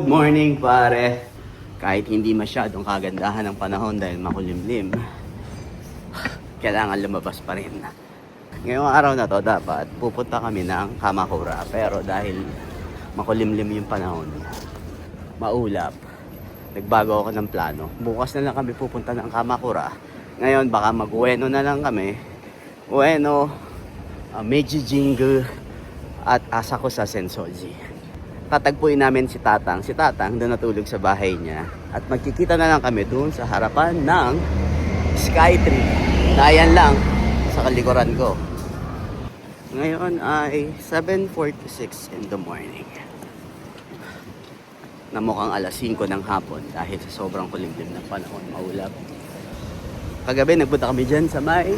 Good morning pare. Kahit hindi masyadong kagandahan ng panahon dahil makulimlim, kailangan lumabas pa rin. Ngayong araw na to dapat pupunta kami ng Kamakura, pero dahil makulimlim yung panahon, maulap, nagbago ako ng plano. Bukas na lang kami pupunta ng Kamakura. Ngayon baka mag-Ueno na lang kami. Ueno, Meiji Jingu at Asakusa Sensoji. Tatagpuin namin si Tatang. Si Tatang doon natulog sa bahay niya. At magkikita na lang kami doon sa harapan ng Skytree. Na yan lang sa kalikuran ko. Ngayon ay 7:46 in the morning. Na mukhang alas 5 ng hapon dahil sa sobrang kulimlim ng panahon, maulap. Kagabi nagpunta kami dyan sa may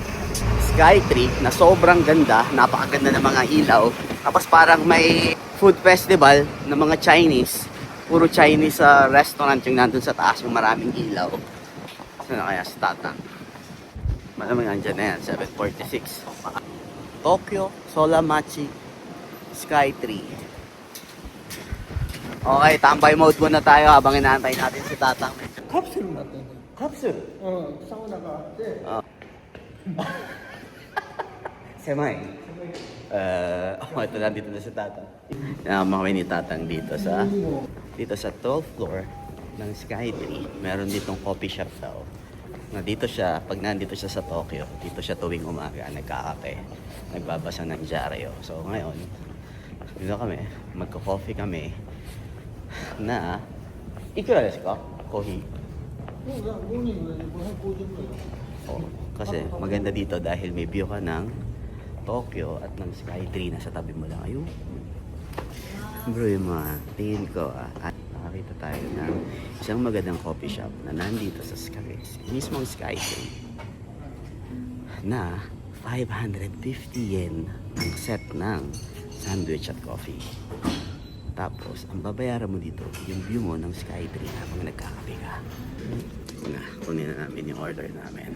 Skytree na sobrang ganda. Napakaganda ng mga ilaw. Tapos parang may food festival ng mga Chinese. Puro Chinese restaurant yung nandun sa taas, yung maraming ilaw. Saan na kaya si Tatang? Malamang andyan na yan, 7:46. Tokyo, Solamachi, Skytree. Okay, tambay mode muna tayo habang inaantay natin si Tatang. 캡슐 같은 거. Capsule? 사우나가 때 Semay. Ito na dito na si Tatang. Kami ni Tatang dito sa 12th floor ng Skytree. Meron ditong coffee shop daw. Na dito siya, pag nandito siya sa Tokyo, dito siya tuwing umaga, nagkakape, nagbabasa ng dyaryo. So ngayon, dito kami, magko-coffee kami na ikura desu ka? Coffee? Oh, kasi maganda dito dahil may view ka ng Tokyo at ng Skytree na sa tabi mo lang. Ayun. Bro, yung mga tingin ko at nakakita tayo ng isang magandang coffee shop na nandito sa mismong Skytree na 550 yen ang set ng sandwich at coffee. Tapos, ang babayaran mo dito, yung view mo ng Skytree habang nagkakape ka. Kunin na namin yung order namin.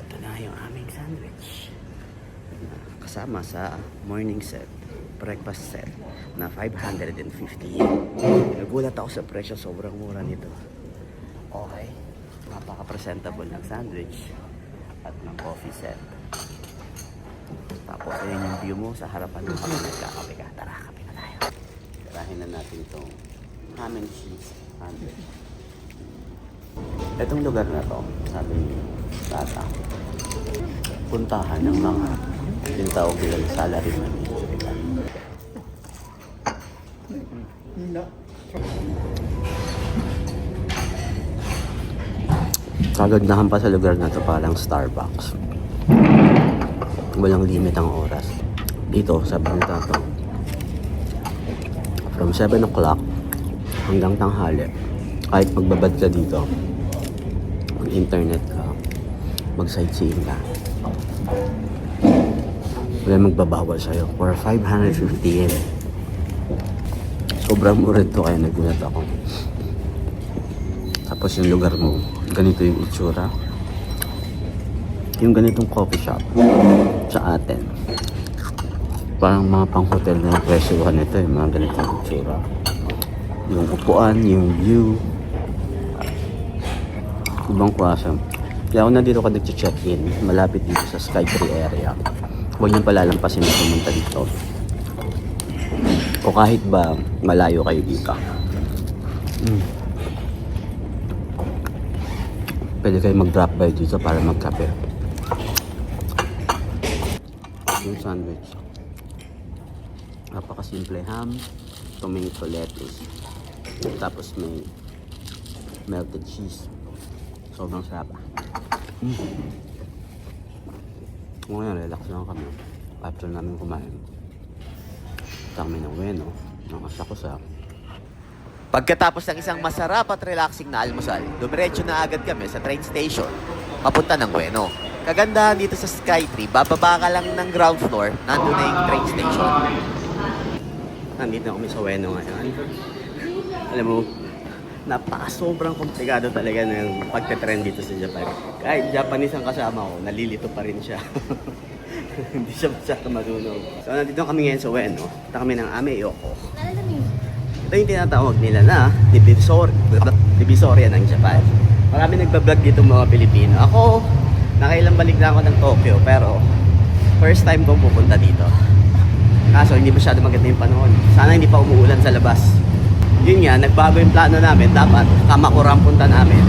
Ito na yung aming sandwich. Kasama sa morning set, breakfast set na 550 yen. Nagulat ako sa presyo, sobrang mura nito. Okay, napaka-presentable ng sandwich at ng coffee set. Tapos ayun yung view mo sa harapan ng kapag nagkakape ka. Tara, kape na tayo. Tarahin na natin itong ham and cheese sandwich. Itong lugar na to, sabi ni Tata, puntahan ng mga tintawag nilang salaryman. Kagandahan pa sa lugar na to, parang Starbucks. Walang limit ang oras. Dito, sabi ni Tato, from 7 o'clock hanggang tanghali, kahit magbabad ka dito, mag-internet ka, mag-sightseeing ka, wala magbabawal sa'yo for 550 yen. Sobrang mura ito kaya nagulat ako. Tapos yung lugar mo, ganito yung itsura. Yung ganitong coffee shop sa atin, parang mga pang hotel na yung presyohan nito, yung mga ganitong itsura. Yung upuan, yung view, ibang klase. Kaya ako na dito ka nag-check-in, malapit dito sa Skytree area. Huwag niyong palalampasin na pumunta dito. O kahit ba malayo kayo dito. Pwede kayo mag-drop by dito para magkape. Yung sandwich, napakasimple. Ham, tomato, lettuce, tapos may melted cheese. Sobrang sarap. Ngayon, relax lang kami after namin kumain. Kami ng Ueno, ng Asakusa. Pagkatapos ng isang masarap at relaxing na almusal, dumiretso na agad kami sa train station papunta ng Ueno. Kagandahan dito sa Skytree, bababa ka lang ng ground floor, nandun na yung train station. Nandito na kami sa Ueno ngayon. Alam mo, napaka-sobrang komplikado talaga ng pagka-trend dito sa Japan. Kahit Japanese ang kasama ko, nalilito pa rin siya. Hindi siya masyado marunong. So nandito kami ngayon sa Ueno. Punta kami ng Ame Yoko. Ito yung tinatawag nila na Divisoria ng Japan. Marami nagbablog dito mga Pilipino. Ako, nakailang balik na ako ng Tokyo pero first time kong pupunta dito. Kaso hindi masyado maganda yung panahon. Sana hindi pa umuulan sa labas. Yun nga, nagbago yung plano namin. Dapat Kamakura ang punta namin.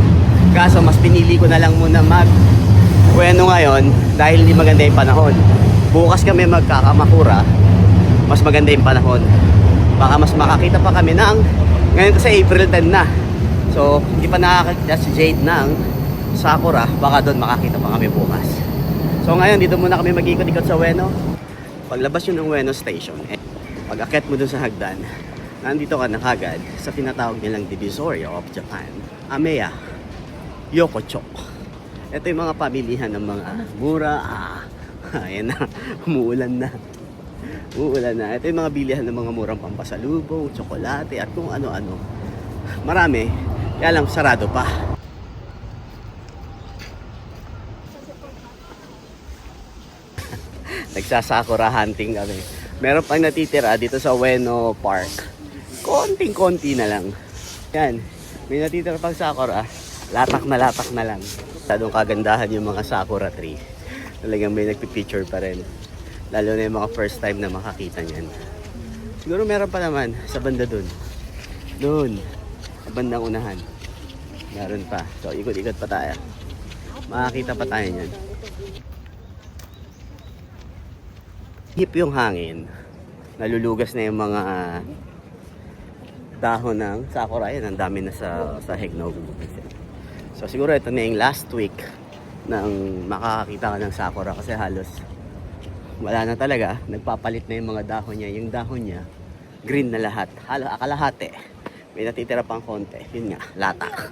Kaso mas pinili ko na lang muna Ueno ngayon dahil hindi maganda yung panahon. Bukas kami magkakamakura, mas maganda yung panahon. Baka mas makakita pa kami ngayon kasi April 10 na. So, hindi pa nakakita si Jade ng Sakura, baka doon makakita pa kami bukas. So ngayon, dito muna kami mag-ikot-ikot sa Ueno. Paglabas yun ng Ueno Station, pag-akit mo dun sa hagdan, nandito ka na kagad sa tinatawag nilang Divisoria of Japan, Ameya Yokocho. Ito yung mga pamilihan ng mga mura. Ayan na, umuulan na. Uulan na. Ito yung mga bilihan ng mga murang pampasalubong, tsokolate, at kung ano-ano. Marami, kaya lang sarado pa. Nagsasakura hunting kami. Meron pang natitira dito sa Ueno Park. Konting-konti na lang. Yan, may natitira pang sakura. Latak na lang. Tadong kagandahan yung mga sakura tree. Talagang may nagpipicture pa rin. Lalo na yung mga first time na makakita niyan. Siguro meron pa naman sa banda dun. Dun. Sa bandang unahan. Meron pa. So ikot-ikot pa tayo. Makakita pa tayo niyan. Hip yung hangin. Nalulugas na yung mga dahon ng sakura. Yan, ang dami na sa hegnog. So siguro ito na yung last week nang makakakita ka ng sakura kasi halos wala na talaga. Nagpapalit na yung mga dahon niya. Yung dahon niya, green na lahat. Akalahati. May natitira pang konti. Yun nga, latak.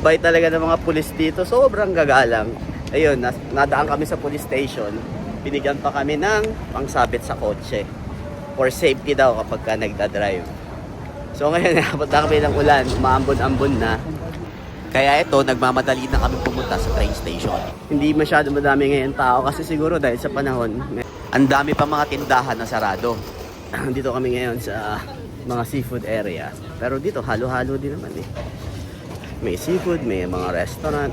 Bait talaga ng mga pulis dito, sobrang gagalang. Ayun, nadaan kami sa police station. Binigyan pa kami ng pangsabit sa kotse. For safety daw kapag ka nagdadrive. So ngayon, napunta kami ng ulan, umaambon-ambon na. Kaya ito, nagmamadali na kami pumunta sa train station. Hindi masyado madami ngayon tao kasi siguro dahil sa panahon, ang dami pa mga tindahan na sarado. Dito kami ngayon sa mga seafood area. Pero dito, halo-halo din naman eh. May seafood, may mga restaurant,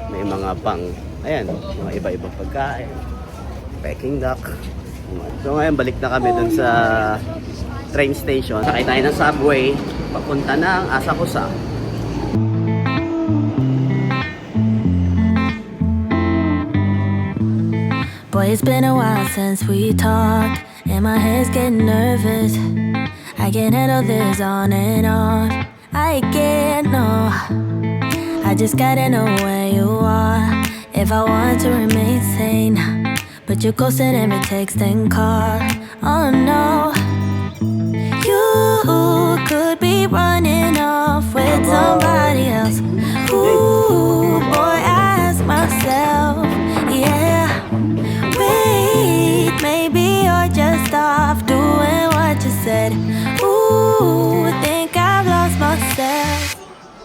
may mga ayan, mga iba-ibang pagkain. Peking duck. So ngayon, balik na kami dun sa train station. Sakay tayo ng subway, papunta ng Asakusa. Boy, it's been a while since we talked, and my head's getting nervous. I can't handle this on and off. I can't, no. I just gotta know where you are if I want to remain sane. But you're ghosting every text and call. Oh no, you could be running off with somebody else. Ooh, boy, I ask myself, yeah. Wait, maybe you're just off doing what you said. Ooh, think I've lost myself.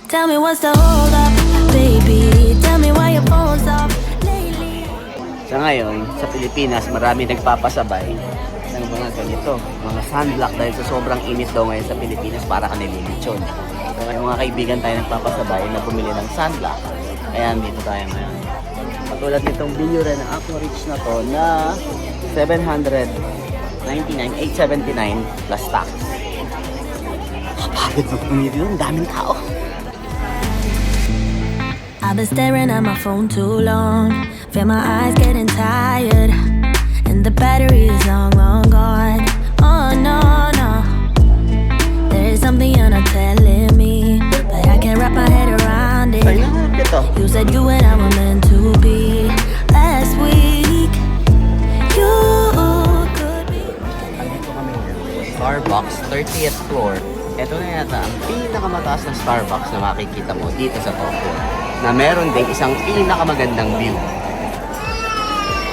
Tell me what's the hold up, baby. Tell me why your phone's off lately. Sa ngayon, sa Pilipinas, marami nagpapasabay ng mga ganito, mga sunblock dahil sa sobrang init daw ngayon sa Pilipinas para ka nililitsyon. So may mga kaibigan tayo nagpapasabay na bumili ng sunblock. Kaya dito tayo ngayon. Katulad nitong Binyure ng Aquarich na to na 879 plus tax. Kapagod magpumili doon, daming tao. I've been staring at my phone too long. Feel my eyes getting tired. And the battery is long, long gone. Oh no, no. There is something you're not telling me, but I can't wrap my head around it. Ay, nahanap ito. You said you and I were meant to be last week. You could be. Andito kami ngayon. Starbucks, 30th floor. Ito na yata ang pinakamataas na Starbucks na makikita mo dito sa Tokyo. Na meron ding isang pinakamagandang view.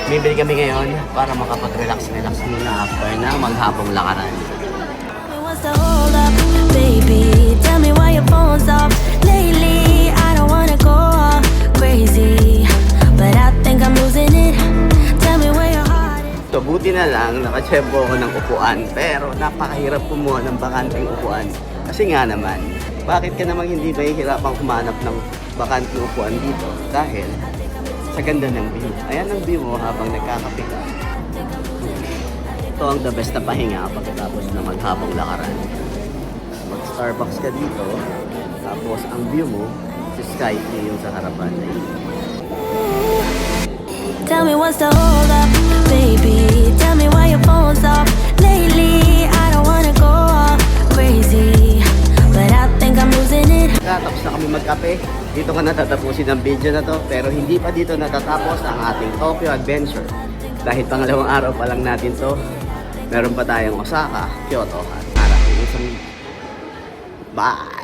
Bibili kami ngayon para makapag-relax-relax muna after na maghapong lakaran. What's the hold up, baby? Tell me why your phone's off lately. I don't wanna go all crazy, but I think I'm losing it. Tell me where your heart is. So buti na lang, nakachempo ako ng upuan, pero napakahirap kumuha ng bakanteng upuan. Kasi nga naman, bakit ka namang hindi mahihirapang kumanap ng bakanteng upuan dito? Dahil sa ganda ng view. Ayan ang view mo habang nagkakape ka. Ito ang the best na pahinga pagkatapos na maghapong lakaran. Mag-Starbucks ka dito, tapos ang view mo, si sky view yung sa harapan na yun. Tell me what's the hold up, baby? Tell me why your phone's off lately. I don't wanna go all crazy, but I think I'm losing it. Tapos na kami magkape. Dito ka natatapusin ang video na to, pero hindi pa dito natatapos ang ating Tokyo Adventure. Dahil pangalawang araw pa lang natin to, meron pa tayong Osaka, Kyoto, at Nara. Bye!